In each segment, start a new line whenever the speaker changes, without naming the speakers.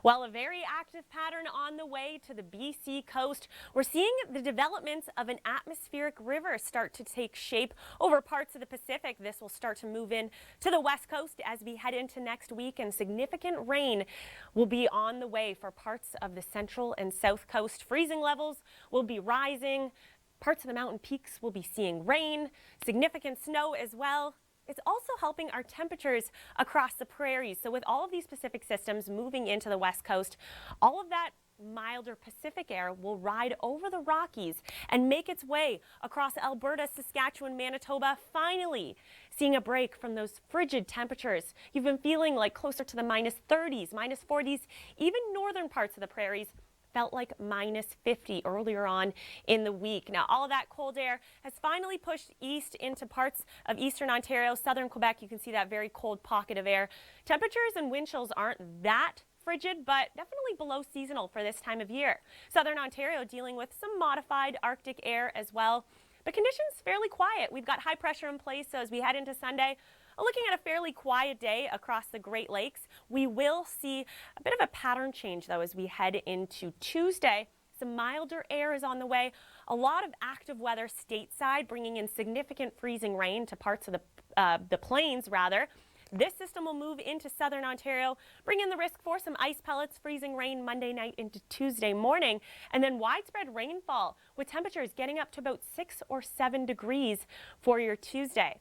Well, a very active pattern on the way to the BC coast. We're seeing the developments of an atmospheric river start to take shape over parts of the Pacific. This will start to move in to the west coast as we head into next week, and significant rain will be on the way for parts of the central and south coast. Freezing levels will be rising. Parts of the mountain peaks will be seeing rain, significant snow as well. It's also helping our temperatures across the prairies. So with all of these Pacific systems moving into the west coast, all of that milder Pacific air will ride over the Rockies and make its way across Alberta, Saskatchewan, Manitoba, finally seeing a break from those frigid temperatures. You've been feeling like closer to the minus 30s, minus 40s, even northern parts of the prairies felt like minus 50 earlier on in the week. Now, all of that cold air has finally pushed east into parts of eastern Ontario, southern Quebec. You can see that very cold pocket of air. Temperatures and wind chills aren't that frigid, but definitely below seasonal for this time of year. Southern Ontario dealing with some modified Arctic air as well, but conditions fairly quiet. We've got high pressure in place, so as we head into Sunday, looking at a fairly quiet day across the Great Lakes. We will see a bit of a pattern change, though, as we head into Tuesday. Some milder air is on the way. A lot of active weather stateside, bringing in significant freezing rain to parts of the plains, rather. This system will move into southern Ontario, bring in the risk for some ice pellets, freezing rain Monday night into Tuesday morning, and then widespread rainfall with temperatures getting up to about 6 or 7 degrees for your Tuesday.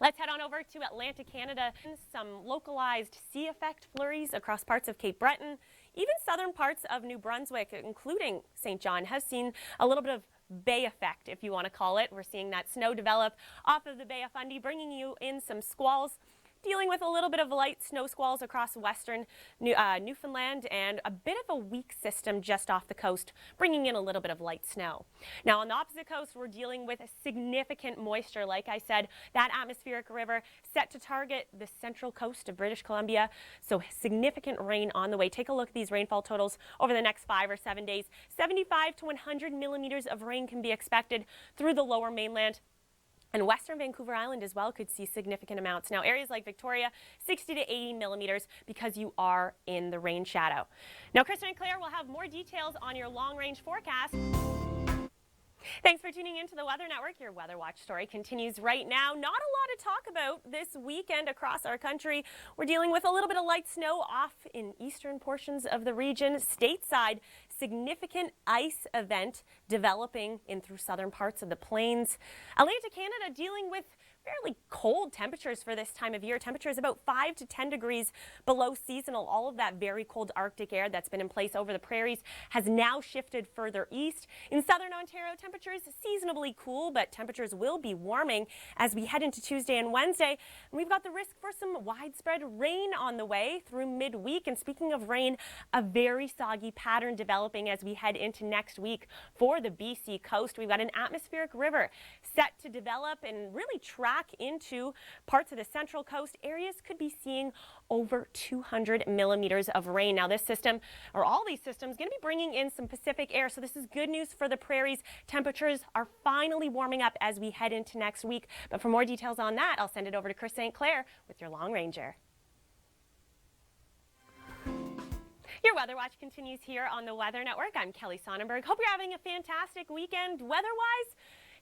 Let's head on over to Atlantic Canada. Some localized sea effect flurries across parts of Cape Breton. Even southern parts of New Brunswick, including St. John, have seen a little bit of bay effect, if you want to call it. We're seeing that snow develop off of the Bay of Fundy, bringing you in some squalls. Dealing with a little bit of light snow squalls across western Newfoundland, and a bit of a weak system just off the coast, bringing in a little bit of light snow. Now on the opposite coast, we're dealing with significant moisture. Like I said, that atmospheric river set to target the central coast of British Columbia, so significant rain on the way. Take a look at these rainfall totals over the next 5 or 7 days. 75 to 100 millimeters of rain can be expected through the lower mainland. And western Vancouver Island as well could see significant amounts. Now, areas like Victoria, 60 to 80 millimeters because you are in the rain shadow. Now, Kristen and Claire will have more details on your long-range forecast. Thanks for tuning in to the Weather Network. Your Weather Watch story continues right now. Not a lot to talk about this weekend across our country. We're dealing with a little bit of light snow off in eastern portions of the region. Stateside, significant ice event developing in through southern parts of the plains. Atlantic Canada dealing with fairly cold temperatures for this time of year. Temperatures about 5 to 10 degrees below seasonal. All of that very cold Arctic air that's been in place over the prairies has now shifted further east. In southern Ontario, temperatures seasonably cool, but temperatures will be warming as we head into Tuesday and Wednesday. And we've got the risk for some widespread rain on the way through midweek. And speaking of rain, a very soggy pattern developing as we head into next week for the BC coast. We've got an atmospheric river set to develop and really track into parts of the central coast. Areas could be seeing over 200 millimeters of rain. Now this system, or all these systems, going to be bringing in some Pacific air, so this is good news for the prairies. Temperatures are finally warming up as we head into next week. But for more details on that, I'll send it over to Chris St. Clair with your Long Ranger. Your Weather Watch continues here on the Weather Network. I'm Kelly Sonnenburg. Hope you're having a fantastic weekend. Weather-wise,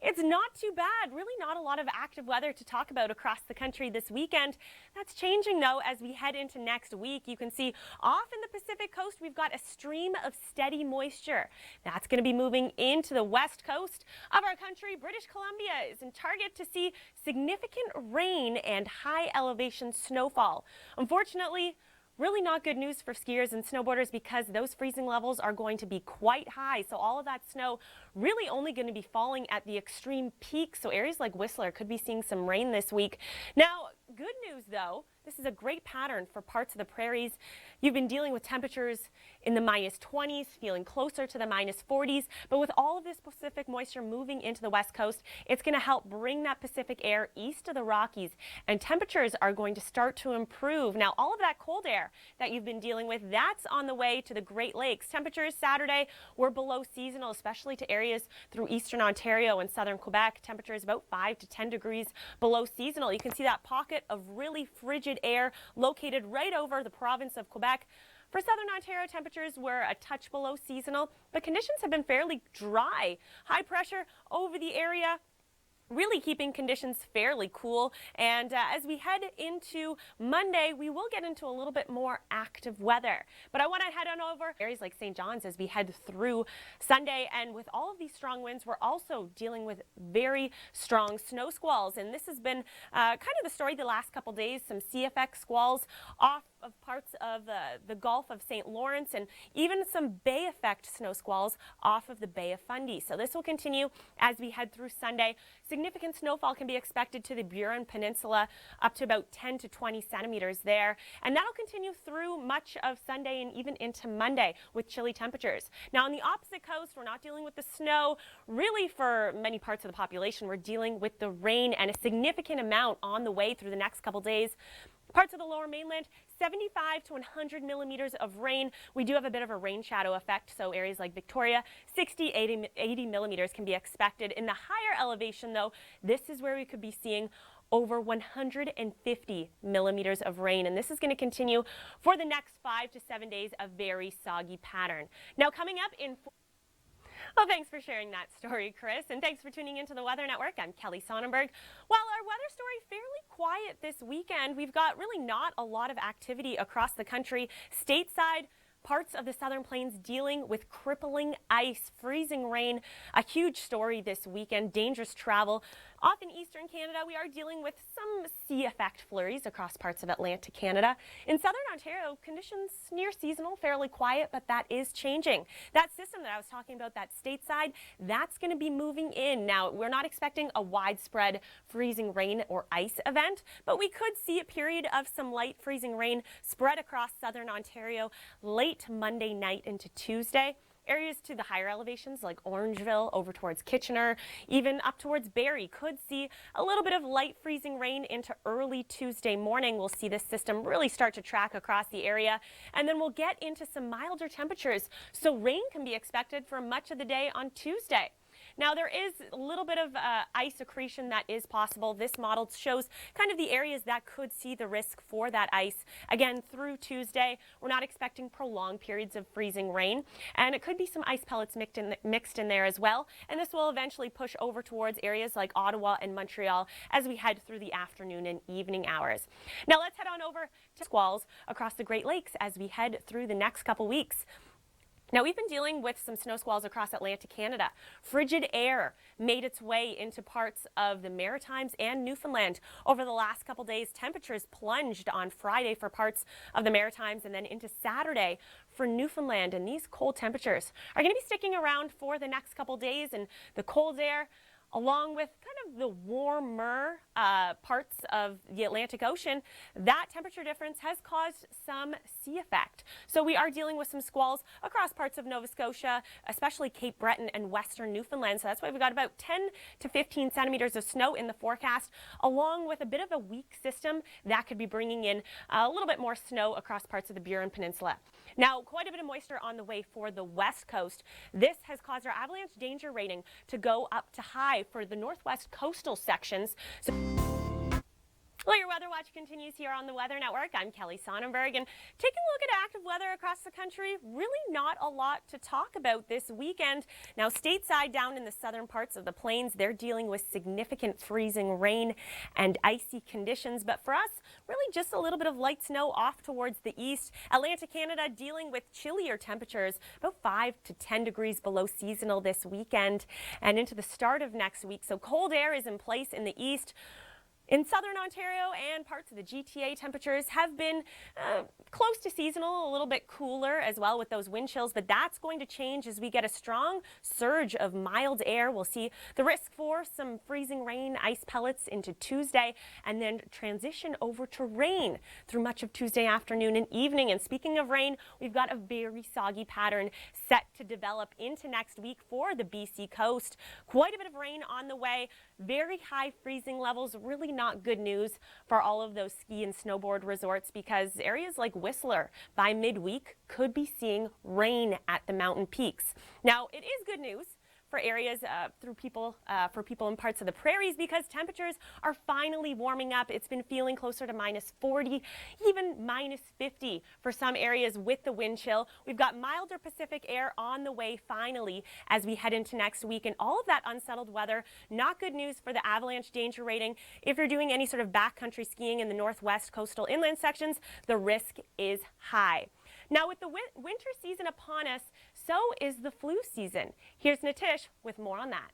it's not too bad. Really not a lot of active weather to talk about across the country this weekend. That's changing, though, as we head into next week. You can see off in the Pacific coast, we've got a stream of steady moisture. That's going to be moving into the west coast of our country. British Columbia is in target to see significant rain and high elevation snowfall. Unfortunately, really not good news for skiers and snowboarders because those freezing levels are going to be quite high. So all of that snow really only going to be falling at the extreme peak. So areas like Whistler could be seeing some rain this week. Now, good news though, this is a great pattern for parts of the prairies. You've been dealing with temperatures in the minus 20s, feeling closer to the minus 40s. But with all of this Pacific moisture moving into the west coast, it's going to help bring that Pacific air east of the Rockies. And temperatures are going to start to improve. Now, all of that cold air that you've been dealing with, that's on the way to the Great Lakes. Temperatures Saturday were below seasonal, especially to areas through eastern Ontario and southern Quebec. Temperatures about 5 to 10 degrees below seasonal. You can see that pocket of really frigid air located right over the province of Quebec. For southern Ontario, temperatures were a touch below seasonal, but conditions have been fairly dry. High pressure over the area, really keeping conditions fairly cool. And as we head into Monday, we will get into a little bit more active weather. But I want to head on over areas like St. John's as we head through Sunday. And with all of these strong winds, we're also dealing with very strong snow squalls. And this has been kind of the story the last couple days. Some CFX squalls off of parts of the Gulf of St. Lawrence, and even some Bay effect snow squalls off of the Bay of Fundy. So this will continue as we head through Sunday. Significant snowfall can be expected to the Burin Peninsula, up to about 10 to 20 centimeters there. And that'll continue through much of Sunday and even into Monday with chilly temperatures. Now on the opposite coast, we're not dealing with the snow. Really, for many parts of the population, we're dealing with the rain, and a significant amount on the way through the next couple days. Parts of the lower mainland, 75 to 100 millimeters of rain. We do have a bit of a rain shadow effect, so areas like Victoria, 60, 80 millimeters can be expected. In the higher elevation, though, this is where we could be seeing over 150 millimeters of rain, and this is going to continue for the next 5 to 7 days, a very soggy pattern. Now coming up in... Well, thanks for sharing that story, Chris, and thanks for tuning into the Weather Network. I'm Kelly Sonnenburg. While our weather story fairly quiet this weekend, we've got really not a lot of activity across the country. Stateside, parts of the southern plains dealing with crippling ice, freezing rain, a huge story this weekend, dangerous travel. Off in eastern Canada, we are dealing with some sea effect flurries across parts of Atlantic Canada. In southern Ontario, conditions near seasonal, fairly quiet, but that is changing. That system that I was talking about, that stateside, that's going to be moving in. Now, we're not expecting a widespread freezing rain or ice event, but we could see a period of some light freezing rain spread across southern Ontario late Monday night into Tuesday. Areas to the higher elevations like Orangeville over towards Kitchener, even up towards Barrie, could see a little bit of light freezing rain into early Tuesday morning. We'll see this system really start to track across the area, and then we'll get into some milder temperatures. So rain can be expected for much of the day on Tuesday. Now, there is a little bit of ice accretion that is possible. This model shows kind of the areas that could see the risk for that ice. Again, through Tuesday, we're not expecting prolonged periods of freezing rain, and it could be some ice pellets mixed in there as well. And this will eventually push over towards areas like Ottawa and Montreal as we head through the afternoon and evening hours. Now, let's head on over to squalls across the Great Lakes as we head through the next couple weeks. Now, we've been dealing with some snow squalls across Atlantic Canada. Frigid air made its way into parts of the Maritimes and Newfoundland. Over the last couple days, temperatures plunged on Friday for parts of the Maritimes and then into Saturday for Newfoundland. And these cold temperatures are going to be sticking around for the next couple days, and the cold air, along with kind of the warmer parts of the Atlantic Ocean, that temperature difference has caused some sea effect. So we are dealing with some squalls across parts of Nova Scotia, especially Cape Breton and western Newfoundland. So that's why we've got about 10 to 15 centimeters of snow in the forecast, along with a bit of a weak system that could be bringing in a little bit more snow across parts of the Burin Peninsula. Now, quite a bit of moisture on the way for the west coast. This has caused our avalanche danger rating to go up to high for the northwest coastal sections. So well, your Weather Watch continues here on the Weather Network. I'm Kelly Sonnenburg, and taking a look at active weather across the country, really not a lot to talk about this weekend. Now, stateside down in the southern parts of the plains, they're dealing with significant freezing rain and icy conditions, but for us, really just a little bit of light snow off towards the east. Atlantic Canada dealing with chillier temperatures, about 5 to 10 degrees below seasonal this weekend and into the start of next week. So cold air is in place in the east. In southern Ontario and parts of the GTA, temperatures have been close to seasonal, a little bit cooler as well with those wind chills, but that's going to change as we get a strong surge of mild air. We'll see the risk for some freezing rain, ice pellets into Tuesday, and then transition over to rain through much of Tuesday afternoon and evening. And speaking of rain, we've got a very soggy pattern set to develop into next week for the BC coast. Quite a bit of rain on the way, very high freezing levels, really not good news for all of those ski and snowboard resorts, because areas like Whistler by midweek could be seeing rain at the mountain peaks. Now, it is good news for areas for people in parts of the prairies because temperatures are finally warming up. It's been feeling closer to -40, even -50 for some areas with the wind chill. We've got milder Pacific air on the way finally as we head into next week, and all of that unsettled weather, not good news for the avalanche danger rating. If you're doing any sort of backcountry skiing in the northwest coastal inland sections, the risk is high. Now, with the winter season upon us, so is the flu season. Here's Natish with more on that.